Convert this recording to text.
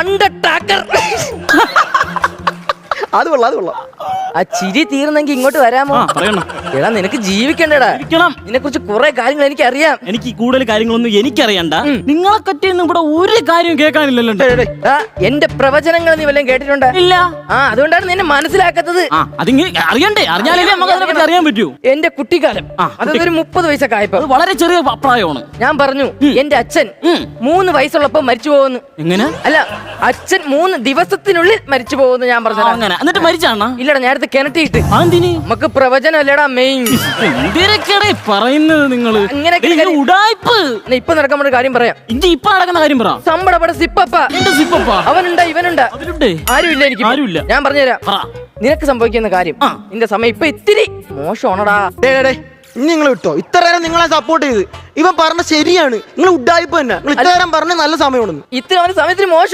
അണ്ടർടാക്കർ. അത് കൊള്ളാം. ആ ചിരി തീർന്നെങ്കിൽ ഇങ്ങോട്ട് വരാമോ? എടാ നിനക്ക് ജീവിക്കണ്ടടാ. നിന്നെ കുറിച്ച് കുറെ കാര്യങ്ങൾ എനിക്ക് അറിയാം. എനിക്ക് കൂടുതൽ കാര്യങ്ങളൊന്നും എനിക്കറിയണ്ട. നിങ്ങളെ പറ്റിയൊന്നും ഇവിടെ ഒരു കാര്യം കേൾക്കാനില്ലല്ലോ. എന്റെ പ്രവചനങ്ങൾ നീ വല്ലതും കേട്ടിട്ടുണ്ടോ? ഇല്ല. അതുകൊണ്ടാണ് നിന്നെ മനസ്സിലാക്കാത്തത്. അതിങ്ങനെ അറിയണ്ടേ, അറിഞ്ഞാലേ നമുക്ക് അതിനെ പറ്റി അറിയാൻ പറ്റൂ. എന്റെ കുട്ടിക്കാലം അതൊരു 30 വയസ്സൊക്കെ ആയപ്പോ, വളരെ ചെറിയ പ്രായമാണ്. ഞാൻ പറഞ്ഞു എന്റെ അച്ഛൻ 3 വയസ്സുള്ളപ്പോ മരിച്ചു പോകുന്നു. എങ്ങനെ? അല്ല, അച്ഛൻ 3 ദിവസത്തിനുള്ളിൽ മരിച്ചു പോകുന്നു ഞാൻ പറഞ്ഞു. അങ്ങനെ എന്നിട്ട് മരിച്ചാണോ? ഇല്ലടാ, ഞാൻ അടുത്ത് കിണറ്റിയിട്ട്. നമുക്ക് പ്രവചനം അല്ലടാ മെയിൻ. എന്തിനൊക്കെയാ പറയുന്നത് നിങ്ങള്? ഉടായ്പ. ഇപ്പൊ നടക്കുന്ന കാര്യം പറയാം. ഇപ്പൊ നടക്കുന്ന കാര്യം പറ. സമ്പടപട സിപ്പപ്പ. അവനുണ്ടാ ഇവനുണ്ടാ ആരുമില്ല. എനിക്ക് ആരുമില്ല. ഞാൻ പറഞ്ഞുതരാം നിനക്ക് സംഭവിക്കുന്ന കാര്യം. നിന്റെ സമയം ഇപ്പൊ ഇത്തിരി മോശമാണടാ. ഇനി നിങ്ങൾ വിട്ടോ. ഇത്ര നേരം നിങ്ങളെ സപ്പോർട്ട് ചെയ്ത് ഇവൻ പറഞ്ഞ ശരിയാണ്. നിങ്ങൾ ഉഡായിപ്പ് തന്നെ. നിങ്ങൾ ഇത്ര നേരം പറഞ്ഞ നല്ല സമയമാണ്. ഇത്ര സമയത്തിന് മോശം